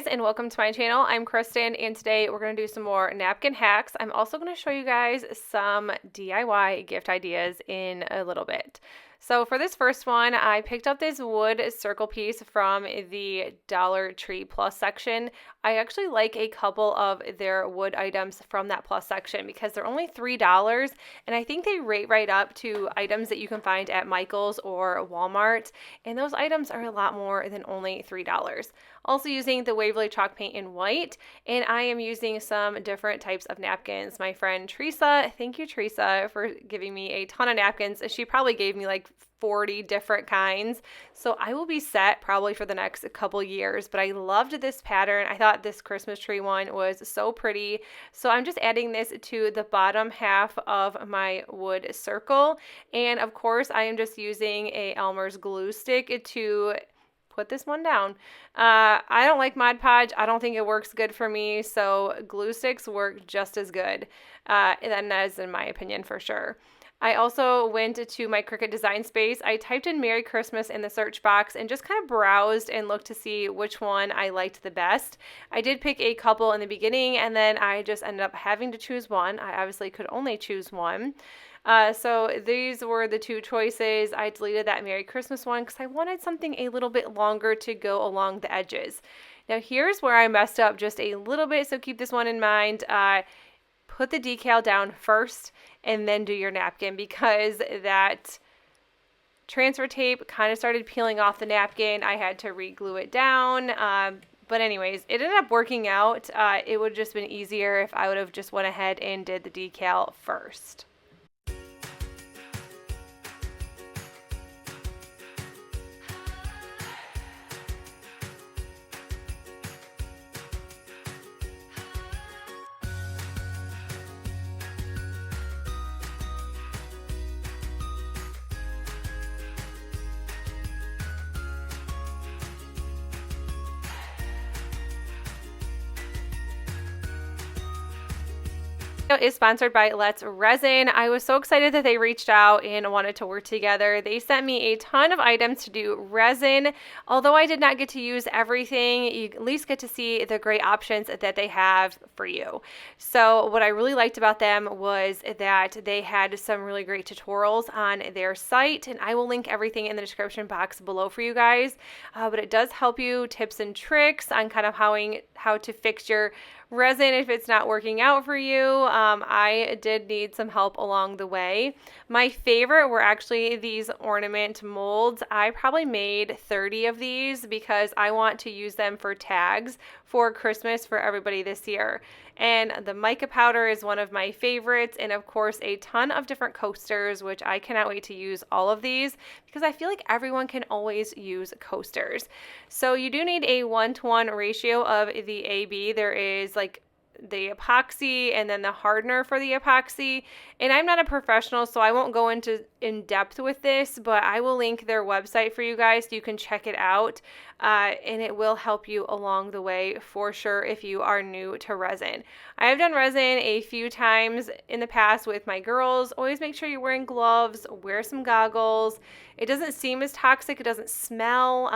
guys, and welcome to my channel. I'm Kristen, and today we're going to do some more napkin hacks. I'm also going to show you guys some DIY gift ideas in a little bit. So for this first one, I picked up this wood circle piece from the Dollar Tree Plus section. I actually like a couple of their wood items from that Plus section because they're only $3, and I think they rate right up to items that you can find at Michael's or Walmart, and those items are a lot more than only $3. Also using the Waverly chalk paint in white, and I am using some different types of napkins. My friend Teresa, thank you Teresa for giving me a ton of napkins. She probably gave me like 40 different kinds, so I will be set probably for the next couple years, but I loved this pattern. I thought this Christmas tree one was so pretty, so I'm just adding this to the bottom half of my wood circle, and of course I am just using a Elmer's glue stick to put this one down. I don't like Mod Podge. I don't think it works good for me, so glue sticks work just as good, and that is in my opinion for sure. I also went to my Cricut design space. I typed in Merry Christmas in the search box and just kind of browsed and looked to see which one I liked the best. I did pick a couple in the beginning, and then I just ended up having to choose one. I obviously could only choose one. So these were the two choices. I deleted that Merry Christmas one because I wanted something a little bit longer to go along the edges. Now here's where I messed up just a little bit, so keep this one in mind. Put the decal down first and then do your napkin, because that transfer tape kind of started peeling off the napkin. I had to re-glue it down. But anyways, it ended up working out. It would have just been easier if I would have just went ahead and did the decal first. Is sponsored by Let's Resin. I was so excited that they reached out and wanted to work together. They sent me a ton of items to do resin. Although I did not get to use everything, you at least get to see the great options that they have for you. So what I really liked about them was that they had some really great tutorials on their site, and I will link everything in the description box below for you guys. But it does help you tips and tricks on kind of how to fix your resin if it's not working out for you. I did need some help along the way. My favorite were actually these ornament molds. I probably made 30 of these because I want to use them for tags for Christmas for everybody this year. And the mica powder is one of my favorites, and of course a ton of different coasters, which I cannot wait to use all of these because I feel like everyone can always use coasters. So you do need a 1-to-1 ratio of the AB. There is like the epoxy and then the hardener for the epoxy, and I'm not a professional, so I won't go into in depth with this, but I will link their website for you guys so you can check it out, and it will help you along the way for sure if you are new to resin. I have done resin a few times in the past with my girls. Always make sure you're wearing gloves, wear some goggles. It doesn't seem as toxic, it doesn't smell,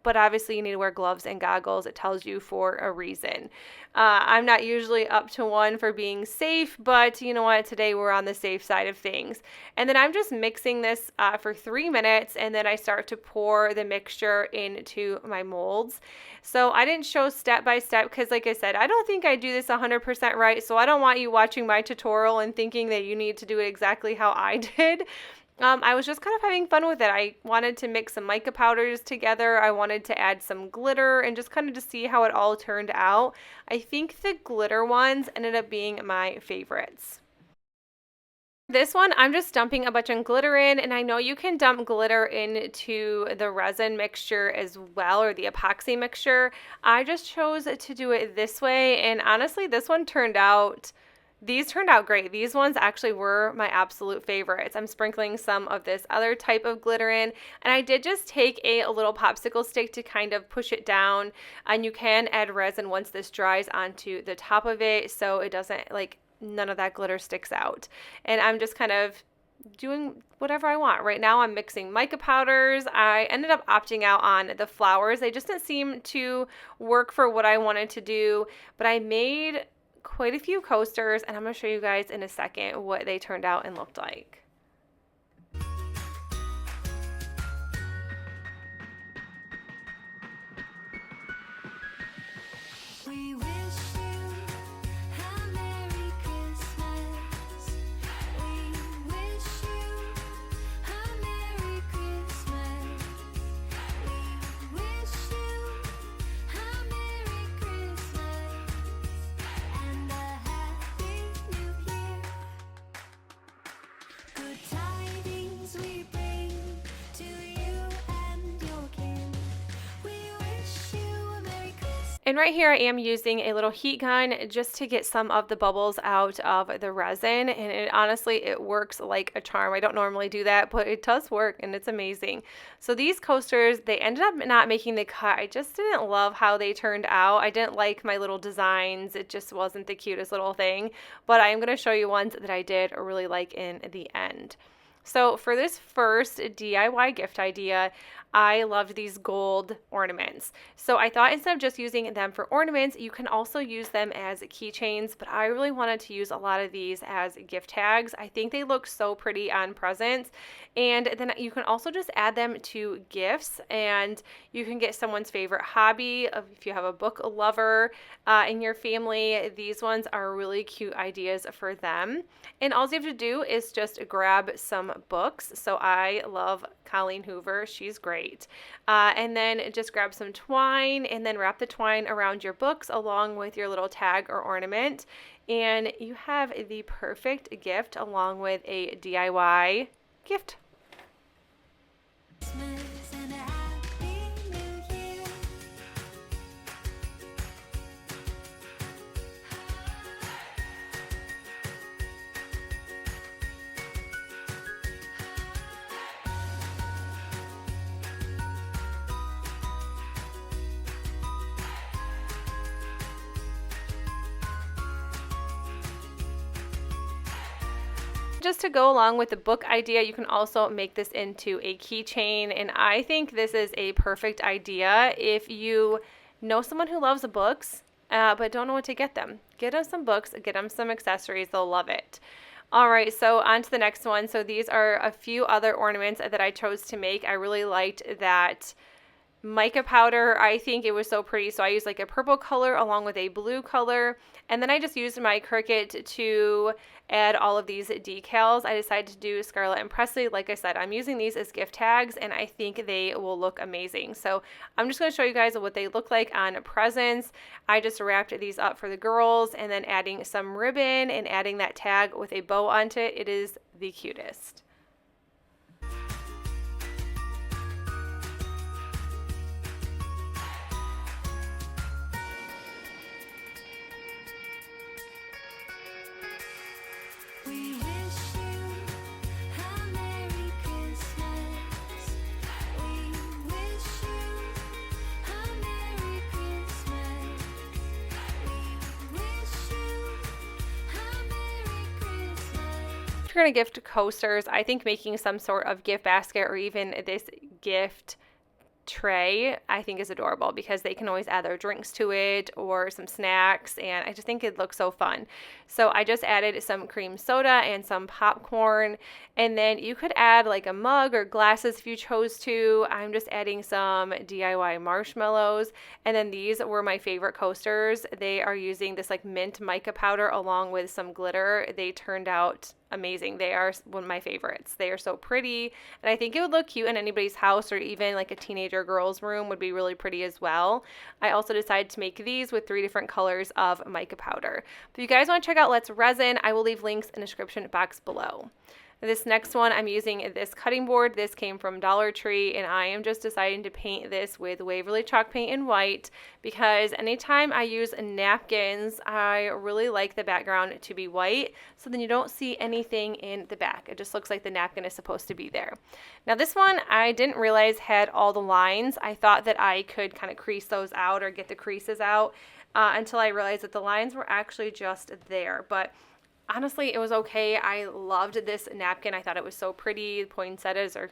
but obviously you need to wear gloves and goggles. It tells you for a reason. I'm not usually up to one for being safe, but you know what? Today we're on the safe side of things. And then I'm just mixing this for 3 minutes, and then I start to pour the mixture into my molds. So I didn't show step by step because, like I said, I don't think I do this 100% right. So I don't want you watching my tutorial and thinking that you need to do it exactly how I did. I was just kind of having fun with it. I wanted to mix some mica powders together. I wanted to add some glitter and just kind of to see how it all turned out. I think the glitter ones ended up being my favorites. This one, I'm just dumping a bunch of glitter in, and I know you can dump glitter into the resin mixture as well, or the epoxy mixture. I just chose to do it this way, and honestly, this one turned out These turned out great. These ones actually were my absolute favorites. I'm sprinkling some of this other type of glitter in, and I did just take a little popsicle stick to kind of push it down, and you can add resin once this dries onto the top of it so it doesn't, like, none of that glitter sticks out. And I'm just kind of doing whatever I want. Right now I'm mixing mica powders. I ended up opting out on the flowers. They just didn't seem to work for what I wanted to do, but I made quite a few coasters, and I'm going to show you guys in a second what they turned out and looked like. And right here I am using a little heat gun just to get some of the bubbles out of the resin, and honestly it works like a charm. I don't normally do that, but it does work and it's amazing. So these coasters, they ended up not making the cut. I just didn't love how they turned out. I didn't like my little designs. It just wasn't the cutest little thing, but I am going to show you ones that I did really like in the end. So for this first DIY gift idea, I loved these gold ornaments. So I thought instead of just using them for ornaments, you can also use them as keychains, but I really wanted to use a lot of these as gift tags. I think they look so pretty on presents, and then you can also just add them to gifts, and you can get someone's favorite hobby. If you have a book lover in your family, these ones are really cute ideas for them. And all you have to do is just grab some books. So I love Colleen Hoover. She's great. And then just grab some twine and then wrap the twine around your books along with your little tag or ornament. And you have the perfect gift along with a DIY gift. Just to go along with the book idea, you can also make this into a keychain, and I think this is a perfect idea if you know someone who loves books but don't know what to get them. Get them some books, get them some accessories, they'll love it. All right, so on to the next one. So these are a few other ornaments that I chose to make. I really liked that mica powder. I think it was so pretty, so I used like a purple color along with a blue color, and then I just used my Cricut to add all of these decals. I decided to do Scarlett and Presley. Like I said, I'm using these as gift tags, and I think they will look amazing. So I'm just going to show you guys what they look like on presents. I just wrapped these up for the girls and then adding some ribbon and adding that tag with a bow onto it. It is the cutest. If you're going to gift coasters, I think making some sort of gift basket or even this gift tray I think is adorable, because they can always add their drinks to it or some snacks, and I just think it looks so fun. So I just added some cream soda and some popcorn, and then you could add like a mug or glasses if you chose to. I'm just adding some DIY marshmallows, and then these were my favorite coasters. They are using this like mint mica powder along with some glitter. They turned out amazing. They are one of my favorites. They are so pretty, and I think it would look cute in anybody's house, or even like a teenager girl's room would be really pretty as well. I also decided to make these with 3 different colors of mica powder. If you guys want to check out Let's Resin, I will leave links in the description box below. This next one, I'm using this cutting board. This came from Dollar Tree, and I am just deciding to paint this with Waverly chalk paint in white, because anytime I use napkins, I really like the background to be white, so then you don't see anything in the back. It just looks like the napkin is supposed to be there. Now this one, I didn't realize had all the lines. I thought that I could kind of crease those out or get the creases out until I realized that the lines were actually just there. But honestly, it was okay. I loved this napkin. I thought it was so pretty. Poinsettias are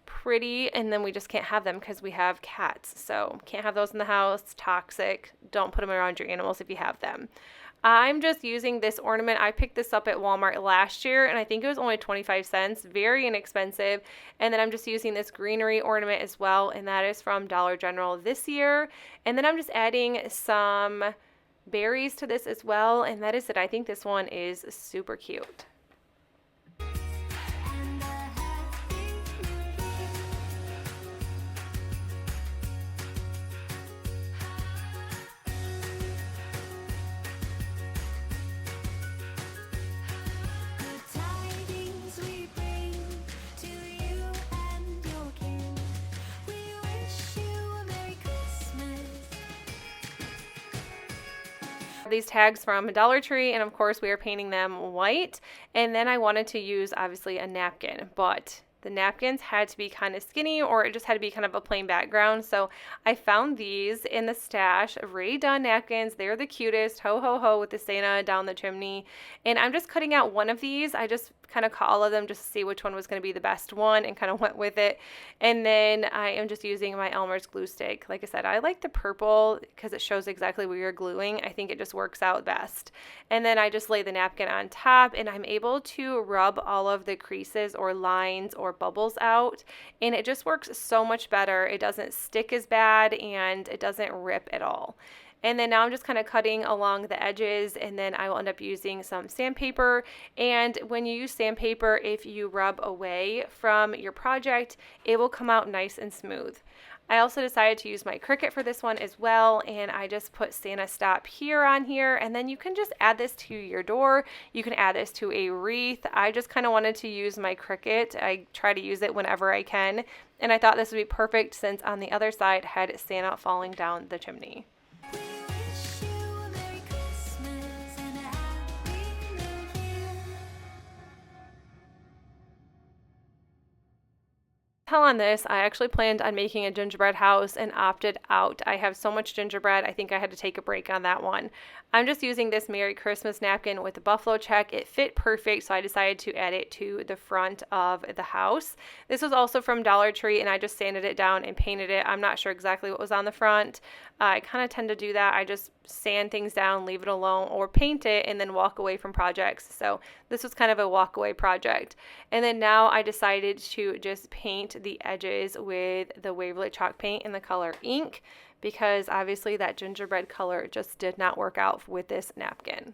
pretty, and then we just can't have them because we have cats. So can't have those in the house. Toxic. Don't put them around your animals if you have them. I'm just using this ornament. I picked this up at Walmart last year, and I think it was only 25 cents. Very inexpensive. And then I'm just using this greenery ornament as well, and that is from Dollar General this year. And then I'm just adding some berries to this as well, and that is it. I think this one is super cute. These tags from Dollar Tree, and of course we are painting them white. And then I wanted to use obviously a napkin, but the napkins had to be kind of skinny, or it just had to be kind of a plain background. So I found these in the stash, Rae Dunn napkins. They're the cutest, ho ho ho, with the Santa down the chimney. And I'm just cutting out one of these. I just kind of cut all of them just to see which one was going to be the best one, and kind of went with it. And then I am just using my Elmer's glue stick. Like I said, I like the purple because it shows exactly where you're gluing. I think it just works out best. And then I just lay the napkin on top, and I'm able to rub all of the creases or lines or bubbles out, and it just works so much better. It doesn't stick as bad, and it doesn't rip at all. And then now I'm just kind of cutting along the edges, and then I will end up using some sandpaper. And when you use sandpaper, if you rub away from your project, it will come out nice and smooth. I also decided to use my Cricut for this one as well, and I just put Santa Stop here on here, and then you can just add this to your door. You can add this to a wreath. I just kind of wanted to use my Cricut. I try to use it whenever I can, and I thought this would be perfect since on the other side had Santa falling down the chimney. On this, I actually planned on making a gingerbread house and opted out. I have so much gingerbread, I think I had to take a break on that one. I'm just using this Merry Christmas napkin with the buffalo check. It fit perfect, so I decided to add it to the front of the house. This was also from Dollar Tree, and I just sanded it down and painted it. I'm not sure exactly what was on the front. I kind of tend to do that. I just sand things down, leave it alone, or paint it and then walk away from projects. So this was kind of a walk away project. And then now I decided to just paint the edges with the Waverly chalk paint in the color ink, because obviously that gingerbread color just did not work out with this napkin.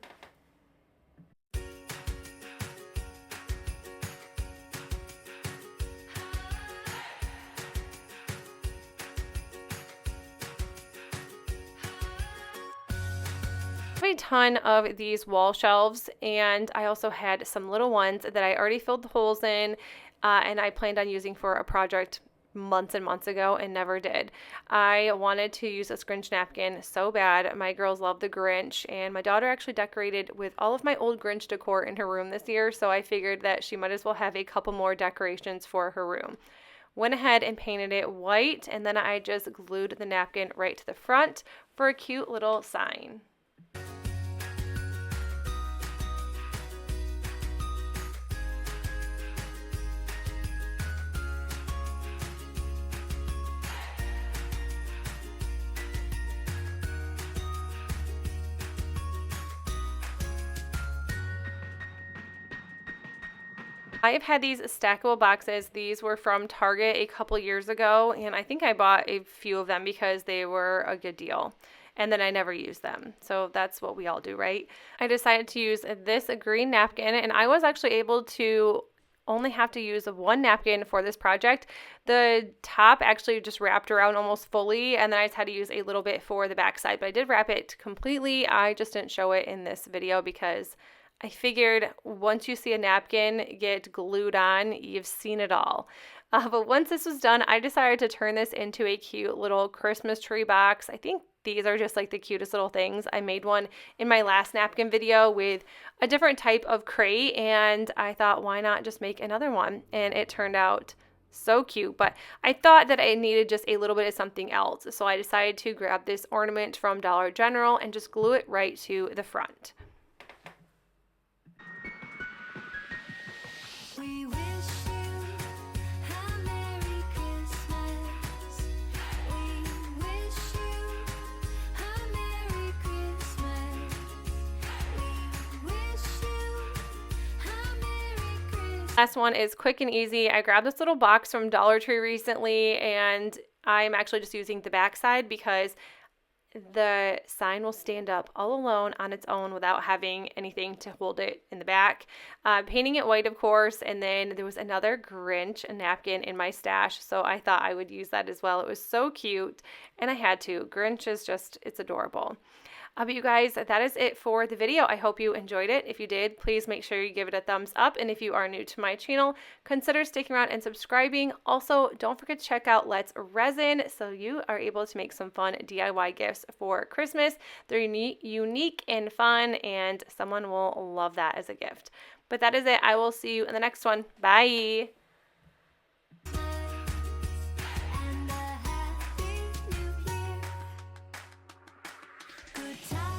A ton of these wall shelves, and I also had some little ones that I already filled the holes in, and I planned on using for a project months and months ago and never did. I wanted to use a Grinch napkin so bad. My girls love the Grinch, and my daughter actually decorated with all of my old Grinch decor in her room this year, so I figured that she might as well have a couple more decorations for her room. Went ahead and painted it white, and then I just glued the napkin right to the front for a cute little sign. I have had these stackable boxes. These were from Target a couple years ago, and I think I bought a few of them because they were a good deal. And then I never used them. So that's what we all do, right? I decided to use this green napkin, and I was actually able to only have to use one napkin for this project. The top actually just wrapped around almost fully, and then I just had to use a little bit for the backside, but I did wrap it completely. I just didn't show it in this video because I figured once you see a napkin get glued on, you've seen it all. But once this was done, I decided to turn this into a cute little Christmas tree box. I think these are just like the cutest little things. I made one in my last napkin video with a different type of crate, and I thought, why not just make another one? And it turned out so cute, but I thought that I needed just a little bit of something else. So I decided to grab this ornament from Dollar General and just glue it right to the front. Last one is quick and easy. I grabbed this little box from Dollar Tree recently, and I'm actually just using the back side because the sign will stand up all alone on its own without having anything to hold it in the back. Painting it white, of course, and then there was another Grinch napkin in my stash, so I thought I would use that as well. It was so cute, and I had to. Grinch is just, it's adorable. But you guys, that is it for the video. I hope you enjoyed it. If you did, please make sure you give it a thumbs up. And if you are new to my channel, consider sticking around and subscribing. Also, don't forget to check out Let's Resin so you are able to make some fun DIY gifts for Christmas. They're unique and fun, and someone will love that as a gift. But that is it. I will see you in the next one. Bye. Good time.